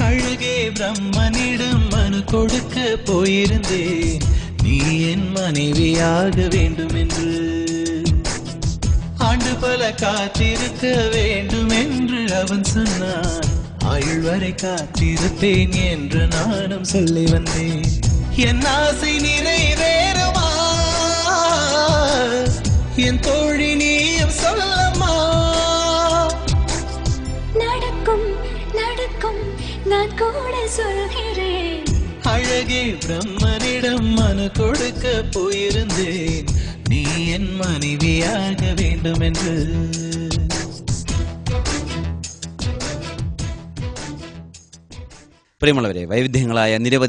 அழகே பிரம்மனிடம் மனு கொடுக்க போயிருந்தேன், நீ என் மனைவியாக வேண்டும் என்று. ஆண்டு பல காத்திருக்க வேண்டும் என்று அவன் சொன்னான், ஆயுள் வரை காத்திருப்பேன் என்று நானும் சொல்லி வந்தேன். என் ஆசை நிறைவேறுமா என் தோழி, நீயும் சொல்லம்மா. நடக்கும் நடக்கும் நான் கூட சொல்கிறேன். அழகே பிரம்மனிடம் மனு கொடுக்க போயிருந்தேன், நீ என் மனைவியாக வேண்டும் என்று. പ്രിയമുള്ളവരെ, വൈവിധ്യങ്ങളായ നിരവധി